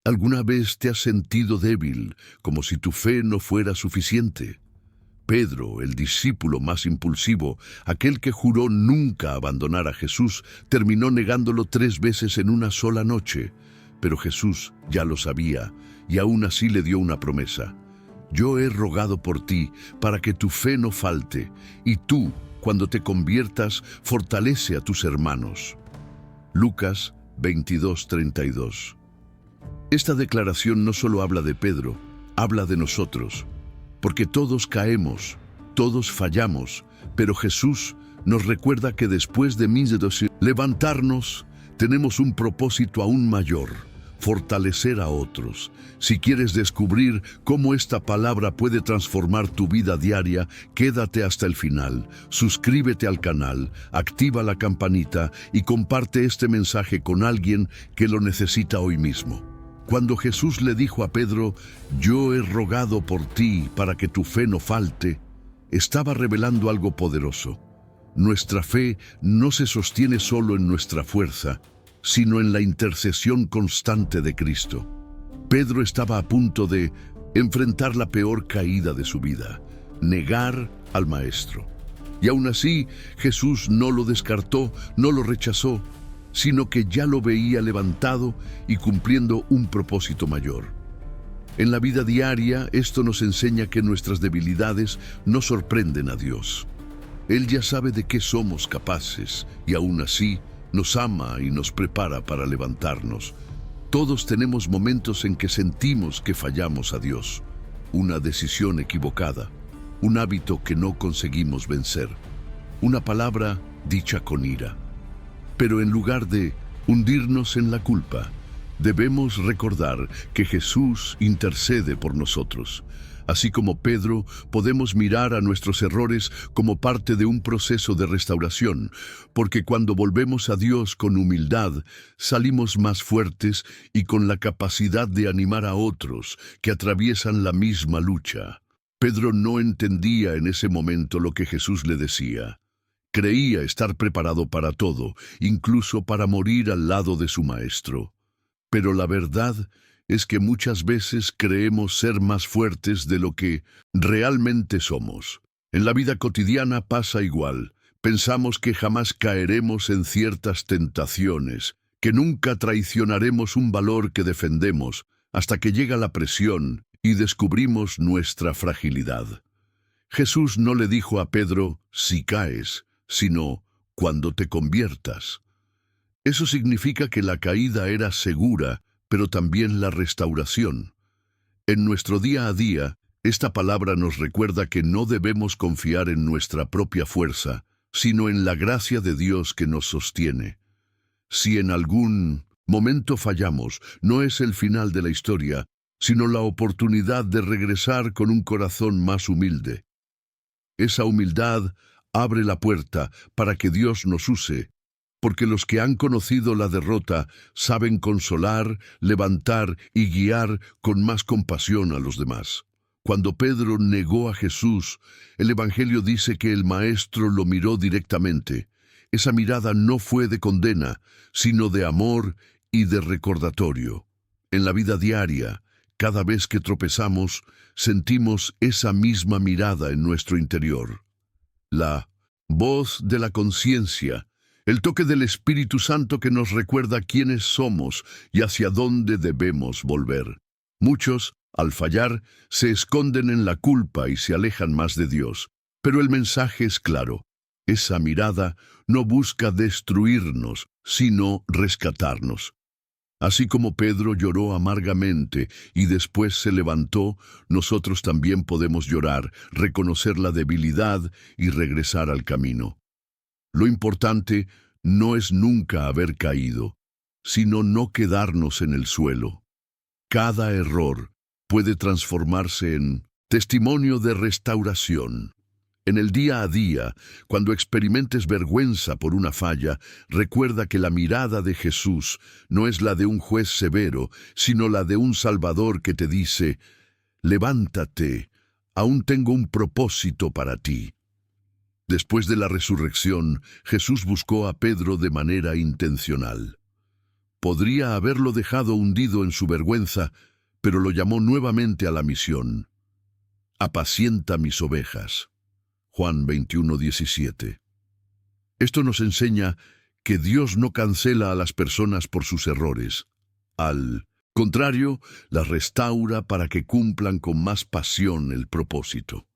¿Alguna vez te has sentido débil, como si tu fe no fuera suficiente? Pedro, el discípulo más impulsivo, aquel que juró nunca abandonar a Jesús, terminó negándolo 3 veces en una sola noche. Pero Jesús ya lo sabía, y aún así le dio una promesa. Yo he rogado por ti, para que tu fe no falte, y tú, cuando te conviertas, fortalece a tus hermanos. Lucas 22:32. Esta declaración no solo habla de Pedro, habla de nosotros. Porque todos caemos, todos fallamos, pero Jesús nos recuerda que después de levantarnos, tenemos un propósito aún mayor: fortalecer a otros. Si quieres descubrir cómo esta palabra puede transformar tu vida diaria, quédate hasta el final. Suscríbete al canal, activa la campanita y comparte este mensaje con alguien que lo necesita hoy mismo. Cuando Jesús le dijo a Pedro, yo he rogado por ti para que tu fe no falte, estaba revelando algo poderoso. Nuestra fe no se sostiene solo en nuestra fuerza, sino en la intercesión constante de Cristo. Pedro estaba a punto de enfrentar la peor caída de su vida, negar al Maestro. Y aún así, Jesús no lo descartó, no lo rechazó, sino que ya lo veía levantado y cumpliendo un propósito mayor. En la vida diaria, esto nos enseña que nuestras debilidades no sorprenden a Dios. Él ya sabe de qué somos capaces y aún así nos ama y nos prepara para levantarnos. Todos tenemos momentos en que sentimos que fallamos a Dios, una decisión equivocada, un hábito que no conseguimos vencer, una palabra dicha con ira. Pero en lugar de hundirnos en la culpa, debemos recordar que Jesús intercede por nosotros. Así como Pedro, podemos mirar a nuestros errores como parte de un proceso de restauración, porque cuando volvemos a Dios con humildad, salimos más fuertes y con la capacidad de animar a otros que atraviesan la misma lucha. Pedro no entendía en ese momento lo que Jesús le decía. Creía estar preparado para todo, incluso para morir al lado de su Maestro. Pero la verdad es que muchas veces creemos ser más fuertes de lo que realmente somos. En la vida cotidiana pasa igual. Pensamos que jamás caeremos en ciertas tentaciones, que nunca traicionaremos un valor que defendemos, hasta que llega la presión y descubrimos nuestra fragilidad. Jesús no le dijo a Pedro, si caes, sino cuando te conviertas. Eso significa que la caída era segura, pero también la restauración. En nuestro día a día, esta palabra nos recuerda que no debemos confiar en nuestra propia fuerza, sino en la gracia de Dios que nos sostiene. Si en algún momento fallamos, no es el final de la historia, sino la oportunidad de regresar con un corazón más humilde. Esa humildad abre la puerta para que Dios nos use, porque los que han conocido la derrota saben consolar, levantar y guiar con más compasión a los demás. Cuando Pedro negó a Jesús, el Evangelio dice que el Maestro lo miró directamente. Esa mirada no fue de condena, sino de amor y de recordatorio. En la vida diaria, cada vez que tropezamos, sentimos esa misma mirada en nuestro interior. La voz de la conciencia, el toque del Espíritu Santo que nos recuerda quiénes somos y hacia dónde debemos volver. Muchos, al fallar, se esconden en la culpa y se alejan más de Dios. Pero el mensaje es claro. Esa mirada no busca destruirnos, sino rescatarnos. Así como Pedro lloró amargamente y después se levantó, nosotros también podemos llorar, reconocer la debilidad y regresar al camino. Lo importante no es nunca haber caído, sino no quedarnos en el suelo. Cada error puede transformarse en testimonio de restauración. En el día a día, cuando experimentes vergüenza por una falla, recuerda que la mirada de Jesús no es la de un juez severo, sino la de un Salvador que te dice, levántate, aún tengo un propósito para ti. Después de la resurrección, Jesús buscó a Pedro de manera intencional. Podría haberlo dejado hundido en su vergüenza, pero lo llamó nuevamente a la misión. Apacienta mis ovejas. Juan 21:17. Esto nos enseña que Dios no cancela a las personas por sus errores. Al contrario, las restaura para que cumplan con más pasión el propósito.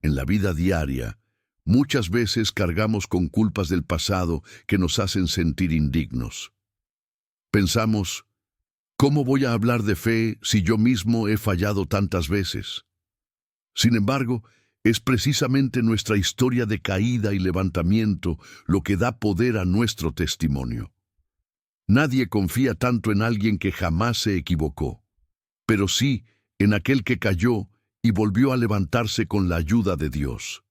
En la vida diaria, muchas veces cargamos con culpas del pasado que nos hacen sentir indignos. Pensamos, ¿cómo voy a hablar de fe si yo mismo he fallado tantas veces? Sin embargo, es precisamente nuestra historia de caída y levantamiento lo que da poder a nuestro testimonio. Nadie confía tanto en alguien que jamás se equivocó, pero sí en aquel que cayó y volvió a levantarse con la ayuda de Dios.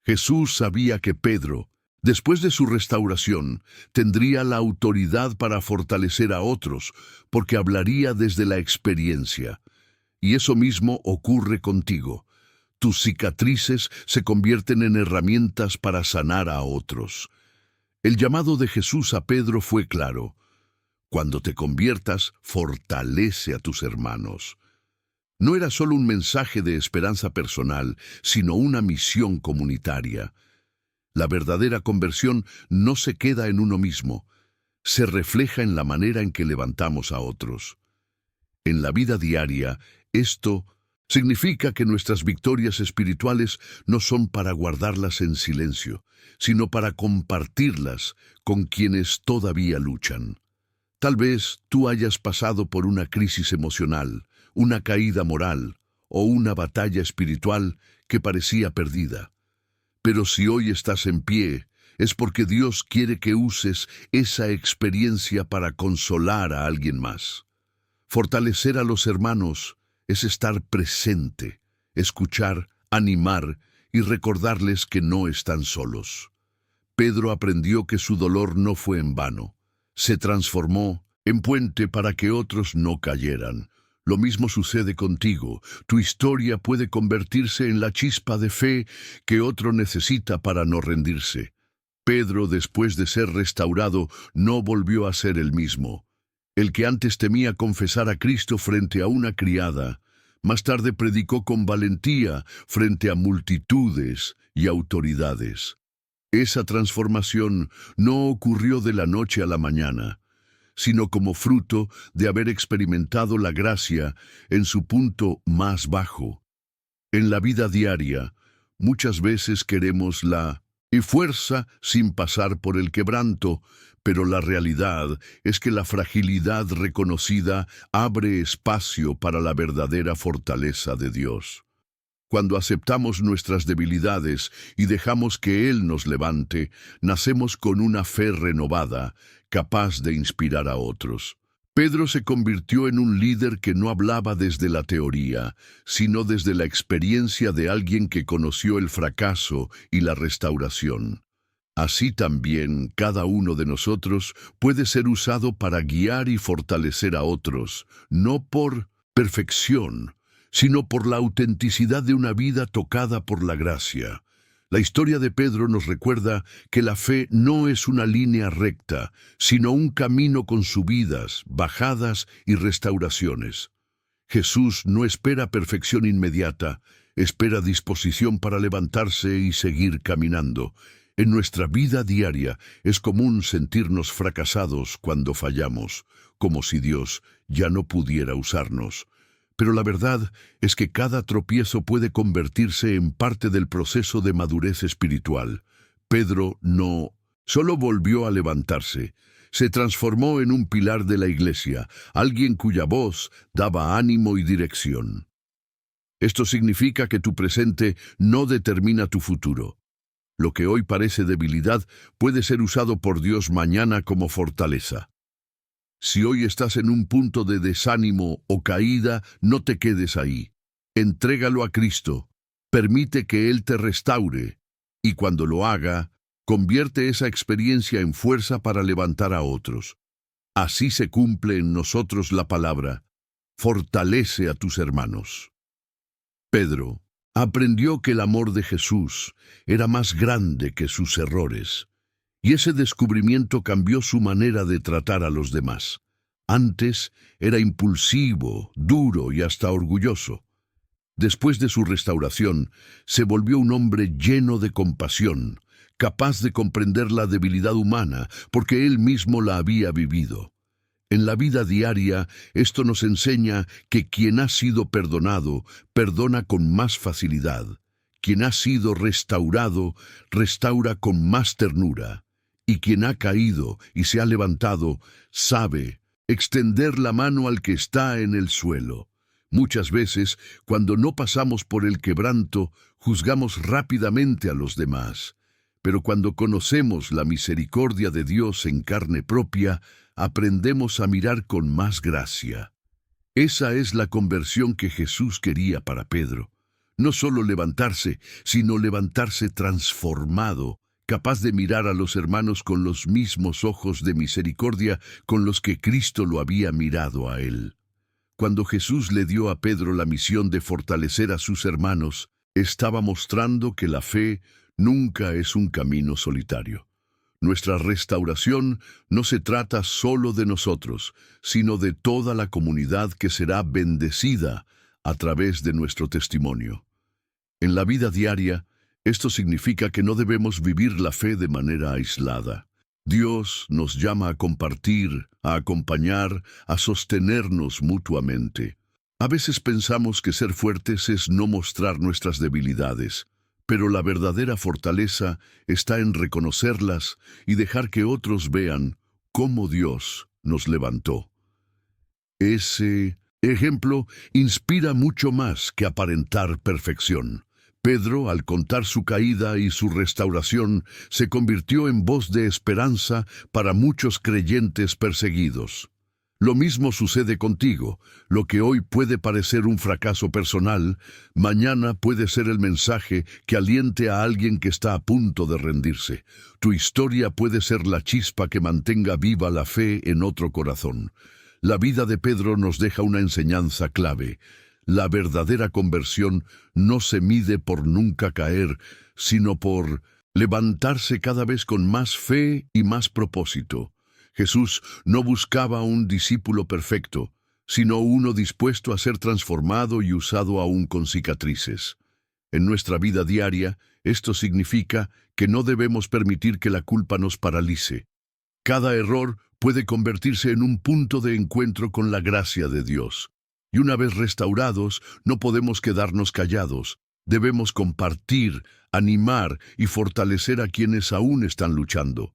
Jesús sabía que Pedro, después de su restauración, tendría la autoridad para fortalecer a otros, porque hablaría desde la experiencia. Y eso mismo ocurre contigo. Tus cicatrices se convierten en herramientas para sanar a otros. El llamado de Jesús a Pedro fue claro. Cuando te conviertas, fortalece a tus hermanos. No era solo un mensaje de esperanza personal, sino una misión comunitaria. La verdadera conversión no se queda en uno mismo, se refleja en la manera en que levantamos a otros. En la vida diaria, esto significa que nuestras victorias espirituales no son para guardarlas en silencio, sino para compartirlas con quienes todavía luchan. Tal vez tú hayas pasado por una crisis emocional, una caída moral o una batalla espiritual que parecía perdida. Pero si hoy estás en pie, es porque Dios quiere que uses esa experiencia para consolar a alguien más. Fortalecer a los hermanos es estar presente, escuchar, animar y recordarles que no están solos. Pedro aprendió que su dolor no fue en vano. Se transformó en puente para que otros no cayeran. Lo mismo sucede contigo. Tu historia puede convertirse en la chispa de fe que otro necesita para no rendirse. Pedro, después de ser restaurado, no volvió a ser el mismo. El que antes temía confesar a Cristo frente a una criada, más tarde predicó con valentía frente a multitudes y autoridades. Esa transformación no ocurrió de la noche a la mañana, sino como fruto de haber experimentado la gracia en su punto más bajo. En la vida diaria, muchas veces queremos la fuerza sin pasar por el quebranto, pero la realidad es que la fragilidad reconocida abre espacio para la verdadera fortaleza de Dios. Cuando aceptamos nuestras debilidades y dejamos que Él nos levante, nacemos con una fe renovada, capaz de inspirar a otros. Pedro se convirtió en un líder que no hablaba desde la teoría, sino desde la experiencia de alguien que conoció el fracaso y la restauración. Así también, cada uno de nosotros puede ser usado para guiar y fortalecer a otros, no por perfección, sino por la autenticidad de una vida tocada por la gracia. La historia de Pedro nos recuerda que la fe no es una línea recta, sino un camino con subidas, bajadas y restauraciones. Jesús no espera perfección inmediata, espera disposición para levantarse y seguir caminando. En nuestra vida diaria es común sentirnos fracasados cuando fallamos, como si Dios ya no pudiera usarnos. Pero la verdad es que cada tropiezo puede convertirse en parte del proceso de madurez espiritual. Pedro no solo volvió a levantarse, se transformó en un pilar de la iglesia, alguien cuya voz daba ánimo y dirección. Esto significa que tu presente no determina tu futuro. Lo que hoy parece debilidad puede ser usado por Dios mañana como fortaleza. Si hoy estás en un punto de desánimo o caída, no te quedes ahí. Entrégalo a Cristo, permite que Él te restaure, y cuando lo haga, convierte esa experiencia en fuerza para levantar a otros. Así se cumple en nosotros la palabra: fortalece a tus hermanos. Pedro aprendió que el amor de Jesús era más grande que sus errores, Y ese descubrimiento cambió su manera de tratar a los demás. Antes era impulsivo, duro y hasta orgulloso. Después de su restauración, se volvió un hombre lleno de compasión, capaz de comprender la debilidad humana, porque él mismo la había vivido. En la vida diaria, esto nos enseña que quien ha sido perdonado, perdona con más facilidad. Quien ha sido restaurado, restaura con más ternura. Y quien ha caído y se ha levantado, sabe extender la mano al que está en el suelo. Muchas veces, cuando no pasamos por el quebranto, juzgamos rápidamente a los demás. Pero cuando conocemos la misericordia de Dios en carne propia, aprendemos a mirar con más gracia. Esa es la conversión que Jesús quería para Pedro. No solo levantarse, sino levantarse transformado, capaz de mirar a los hermanos con los mismos ojos de misericordia con los que Cristo lo había mirado a él. Cuando Jesús le dio a Pedro la misión de fortalecer a sus hermanos, estaba mostrando que la fe nunca es un camino solitario. Nuestra restauración no se trata solo de nosotros, sino de toda la comunidad que será bendecida a través de nuestro testimonio. En la vida diaria, esto significa que no debemos vivir la fe de manera aislada. Dios nos llama a compartir, a acompañar, a sostenernos mutuamente. A veces pensamos que ser fuertes es no mostrar nuestras debilidades, pero la verdadera fortaleza está en reconocerlas y dejar que otros vean cómo Dios nos levantó. Ese ejemplo inspira mucho más que aparentar perfección. Pedro, al contar su caída y su restauración, se convirtió en voz de esperanza para muchos creyentes perseguidos. Lo mismo sucede contigo. Lo que hoy puede parecer un fracaso personal, mañana puede ser el mensaje que aliente a alguien que está a punto de rendirse. Tu historia puede ser la chispa que mantenga viva la fe en otro corazón. La vida de Pedro nos deja una enseñanza clave. La verdadera conversión no se mide por nunca caer, sino por levantarse cada vez con más fe y más propósito. Jesús no buscaba un discípulo perfecto, sino uno dispuesto a ser transformado y usado aún con cicatrices. En nuestra vida diaria, esto significa que no debemos permitir que la culpa nos paralice. Cada error puede convertirse en un punto de encuentro con la gracia de Dios. Y una vez restaurados, no podemos quedarnos callados. Debemos compartir, animar y fortalecer a quienes aún están luchando.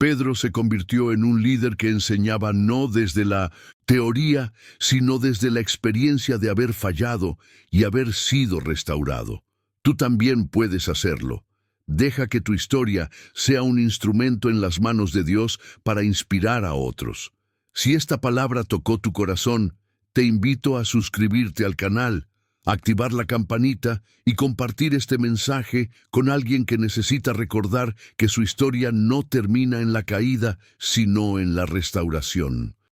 Pedro se convirtió en un líder que enseñaba no desde la teoría, sino desde la experiencia de haber fallado y haber sido restaurado. Tú también puedes hacerlo. Deja que tu historia sea un instrumento en las manos de Dios para inspirar a otros. Si esta palabra tocó tu corazón, te invito a suscribirte al canal, activar la campanita y compartir este mensaje con alguien que necesita recordar que su historia no termina en la caída, sino en la restauración.